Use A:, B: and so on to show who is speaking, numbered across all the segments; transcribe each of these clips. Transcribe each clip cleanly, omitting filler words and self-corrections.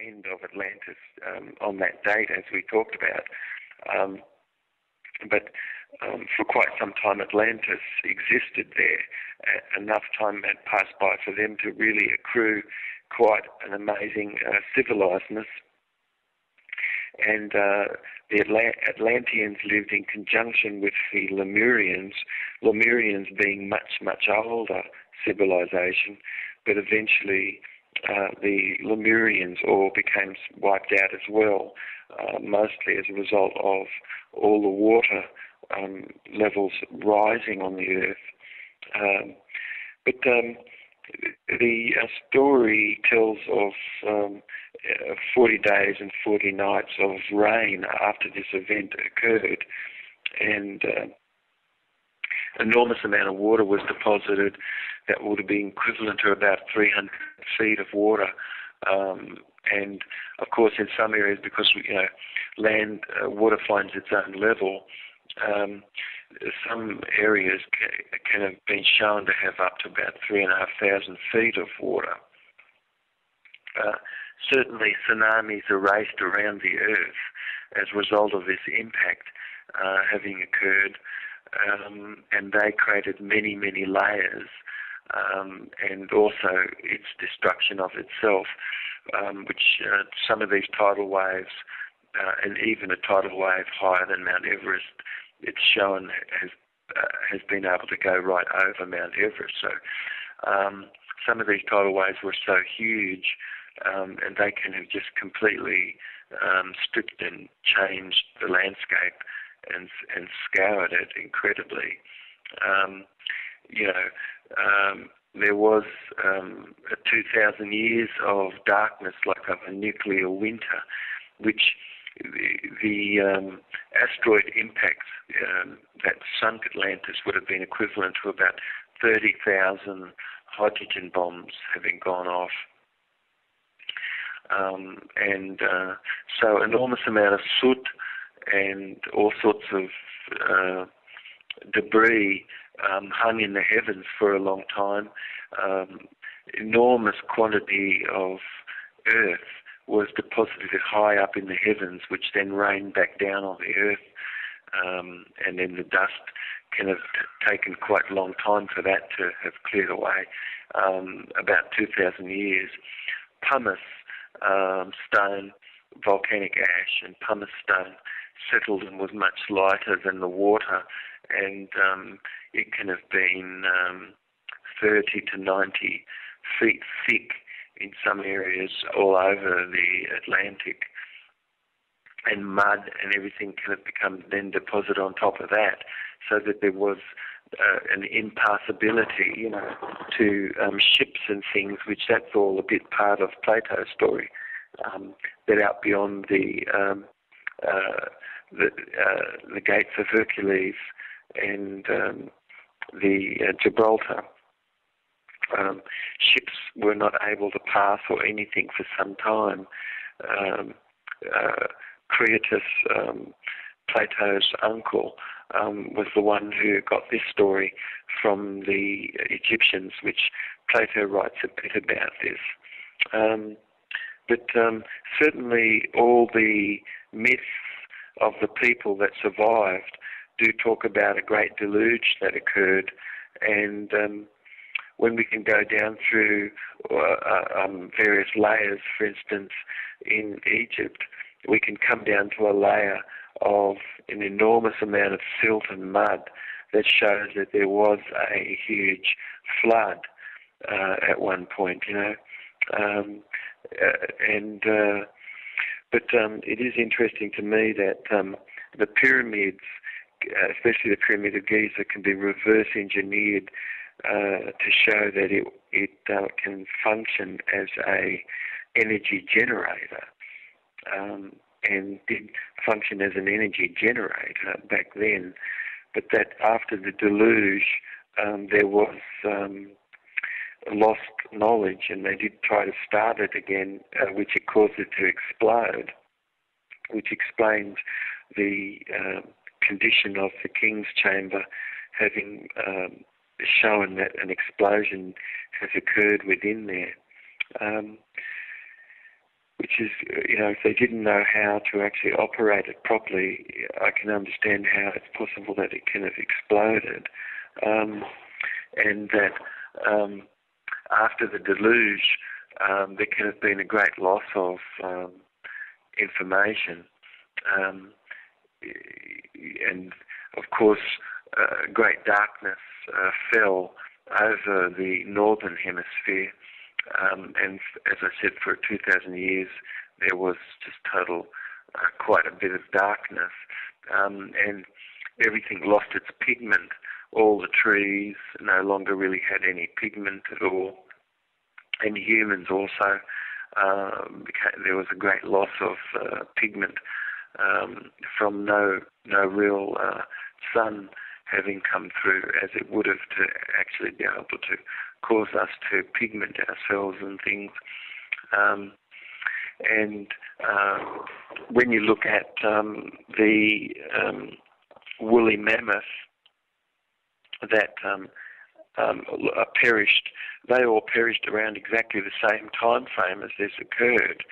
A: end of Atlantis on that date, as we talked about. But for quite some time, Atlantis existed there. Enough time had passed by for them to really accrue quite an amazing civilisedness. And the Atlanteans lived in conjunction with the Lemurians, Lemurians being much, much older civilization, but eventually the Lemurians all became wiped out as well, mostly as a result of all the water levels rising on the Earth. But the story tells of 40 days and 40 nights of rain after this event occurred, and enormous amount of water was deposited that would have been equivalent to about 300 feet of water. And of course, in some areas, because land water finds its own level, some areas can have been shown to have up to about 3,500 feet of water. Certainly, tsunamis erased around the Earth as a result of this impact having occurred, and they created many, many layers, and also its destruction of itself, which some of these tidal waves, and even a tidal wave higher than Mount Everest, it's shown has been able to go right over Mount Everest. So some of these tidal waves were so huge, and they can have just completely stripped and changed the landscape and scoured it incredibly. There was 2,000 years of darkness, like of a nuclear winter, which the asteroid impacts that sunk Atlantis would have been equivalent to about 30,000 hydrogen bombs having gone off. So enormous amount of soot and all sorts of debris hung in the heavens for a long time. Enormous quantity of earth was deposited high up in the heavens, which then rained back down on the earth, and then the dust can have taken quite a long time for that to have cleared away, about 2,000 years. Pumice stone, volcanic ash and pumice stone settled and was much lighter than the water, and it can have been 30 to 90 feet thick in some areas all over the Atlantic, and mud and everything can have become then deposited on top of that, so that there was an impassability, to ships and things, which that's all a bit part of Plato's story, that out beyond the gates of Hercules and the Gibraltar, ships were not able to pass or anything for some time. Creatus, Plato's uncle, was the one who got this story from the Egyptians, which Plato writes a bit about this. But certainly all the myths of the people that survived do talk about a great deluge that occurred, and when we can go down through various layers, for instance, in Egypt, we can come down to a layer of an enormous amount of silt and mud that shows that there was a huge flood at one point, but it is interesting to me that the pyramids, especially the Pyramid of Giza, can be reverse engineered to show that it can function as a energy generator, and did function as an energy generator back then, but that after the deluge there was lost knowledge, and they did try to start it again, which it caused it to explode, which explains the condition of the king's chamber having shown that an explosion has occurred within there, which is, if they didn't know how to actually operate it properly, I can understand how it's possible that it can have exploded, and that after the deluge, there can have been a great loss of information, and of course, great darkness fell over the northern hemisphere, and as I said, for 2,000 years there was just total, quite a bit of darkness, and everything lost its pigment. All the trees no longer really had any pigment at all, and humans also, there was a great loss of pigment from no real sun having come through as it would have to actually be able to cause us to pigment ourselves and things. And when you look at the woolly mammoth that perished, they all perished around exactly the same time frame as this occurred,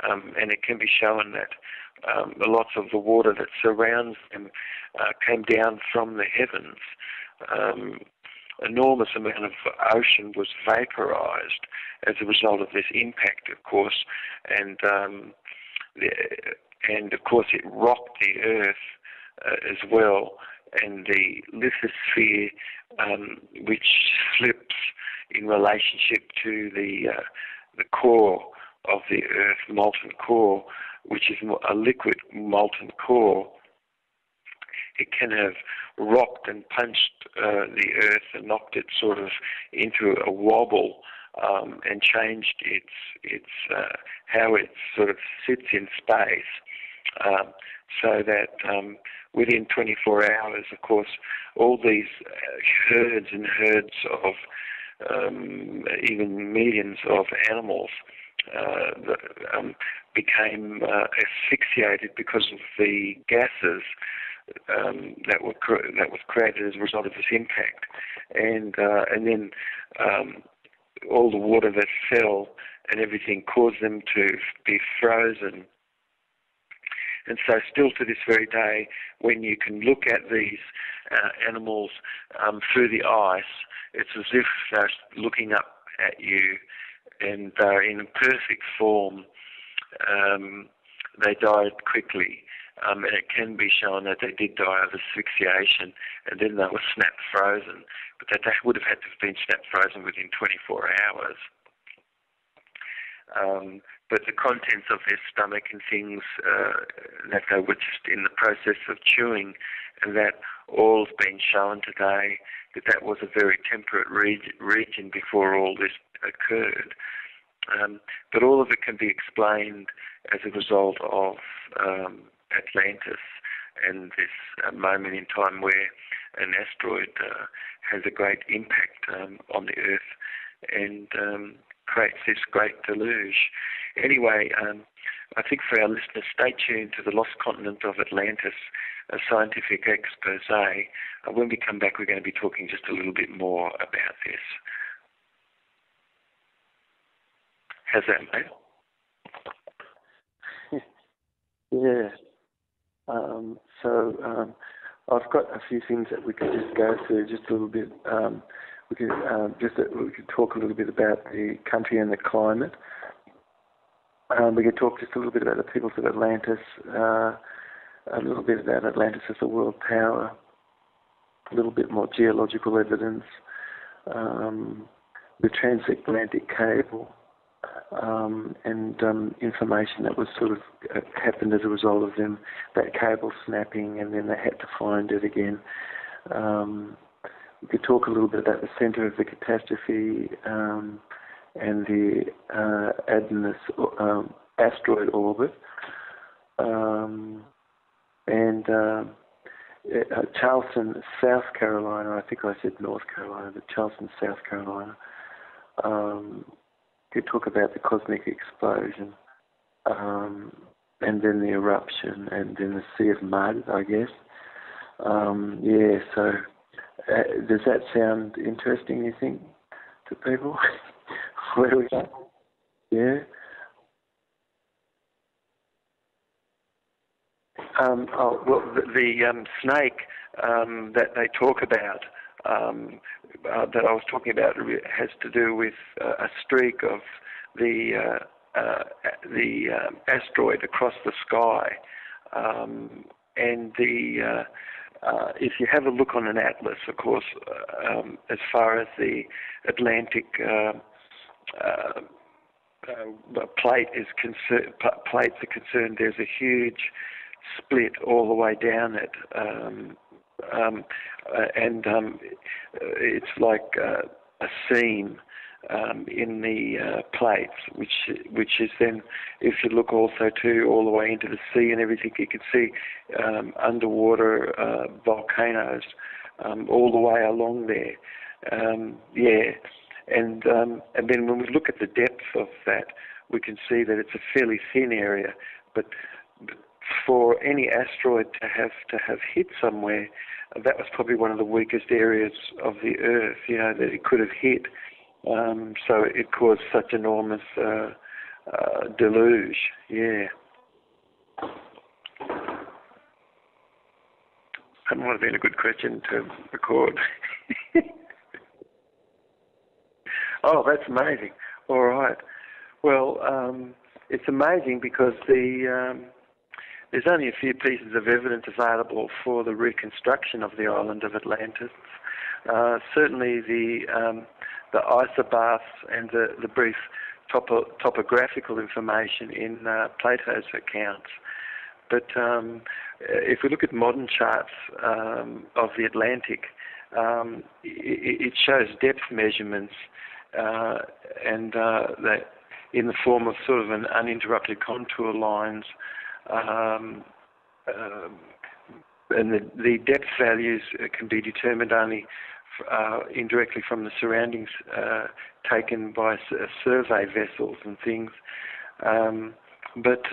A: and it can be shown that lots of the water that surrounds them came down from the heavens. Enormous amount of ocean was vaporized as a result of this impact, of course, and of course it rocked the Earth as well, and the lithosphere, which slips in relationship to the core of the Earth, molten core, which is a liquid molten core, it can have rocked and punched the Earth and knocked it sort of into a wobble, and changed its how it sort of sits in space, so that within 24 hours, of course, all these herds and herds of even millions of animals became asphyxiated because of the gases that was created as a result of this impact, and then all the water that fell and everything caused them to be frozen. And so still to this very day, when you can look at these animals through the ice, it's as if they're looking up at you, and they're in perfect form. They died quickly, and it can be shown that they did die of asphyxiation, and then they were snap frozen, but that they would have had to have been snap frozen within 24 hours. But the contents of their stomach and things, that they were just in the process of chewing, and that all's been shown today that was a very temperate region before all this occurred. But all of it can be explained as a result of Atlantis and this moment in time where an asteroid has a great impact on the Earth and creates this great deluge. Anyway, I think for our listeners, stay tuned to the Lost Continent of Atlantis, a scientific expose. When we come back, we're going to be talking just a little bit more about this. How's that, mate?
B: Yeah. I've got a few things that we could just go through just a little bit. We could talk a little bit about the country and the climate. We could talk just a little bit about the peoples of Atlantis, a little bit about Atlantis as a world power, a little bit more geological evidence, the transatlantic cable, and information that was sort of happened as a result of them, that cable snapping, and then they had to find it again. We could talk a little bit about the centre of the catastrophe and the Atlantis asteroid orbit, and Charleston, South Carolina. I think I said North Carolina, but Charleston, South Carolina. Could talk about the cosmic explosion, and then the eruption, and then the Sea of Mud, I guess. So does that sound interesting, you think, to people? Where we are? Yeah? Well, the snake that they talk about, that I was talking about, has to do with a streak of the asteroid across the sky, and if you have a look on an atlas, of course, as far as the Atlantic plates are concerned, there's a huge split all the way down it, and it's like a seam in the plates, which is then, if you look also too all the way into the sea and everything, you can see underwater volcanoes all the way along there. And then when we look at the depth of that, we can see that it's a fairly thin area, but for any asteroid to have hit somewhere, that was probably one of the weakest areas of the Earth, that it could have hit. So it caused such enormous deluge. Yeah. That might have been a good question to record. Oh, that's amazing. All right. Well, it's amazing because there's only a few pieces of evidence available for the reconstruction of the island of Atlantis. Certainly the isobaths and the brief topographical information in Plato's accounts. But if we look at modern charts of the Atlantic, it shows depth measurements and that in the form of sort of an uninterrupted contour lines, and the depth values can be determined only indirectly from the surroundings taken by survey vessels and things. But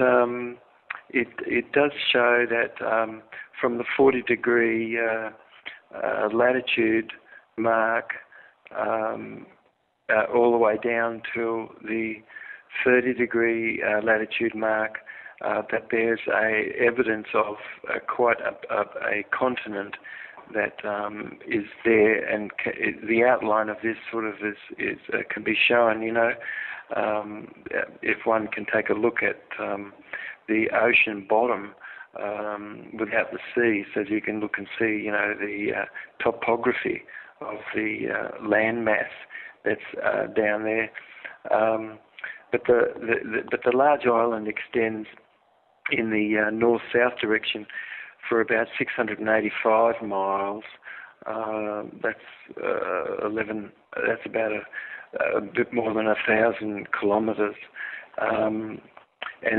B: it does show that from the 40-degree latitude mark all the way down to the 30-degree latitude mark, that there's evidence of quite a continent that is there, and the outline of this sort of is can be shown. If one can take a look at the ocean bottom without the sea, so that you can look and see, the topography of the land mass that's down there. But the large island extends in the north-south direction for about 685 miles. That's about a bit more than 1,000 kilometres. And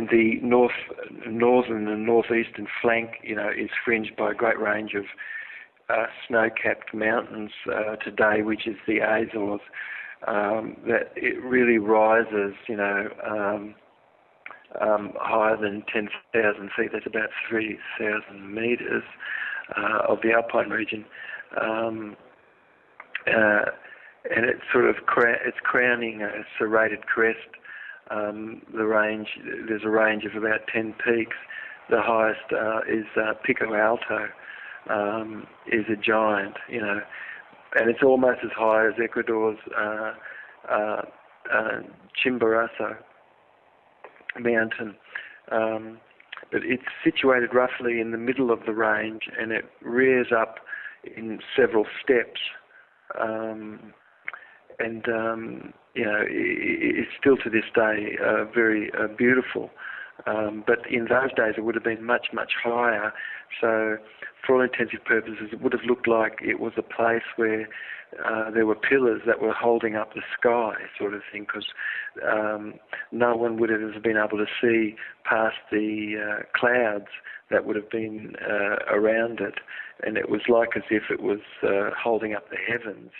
B: the northern and northeastern flank, is fringed by a great range of snow-capped mountains today, which is the Azores. That it really rises, higher than 10,000 feet. That's about 3,000 metres of the alpine region, and it's sort of it's crowning a serrated crest. There's a range of about 10 peaks. The highest is Pico Alto, is a giant, and it's almost as high as Ecuador's Chimborazo mountain. But it's situated roughly in the middle of the range, and it rears up in several steps. It's still to this day very beautiful. But in those days it would have been much, much higher. So for all intensive purposes, it would have looked like it was a place where there were pillars that were holding up the sky, sort of thing, because no one would have been able to see past the clouds that would have been around it. And it was like as if it was holding up the heavens,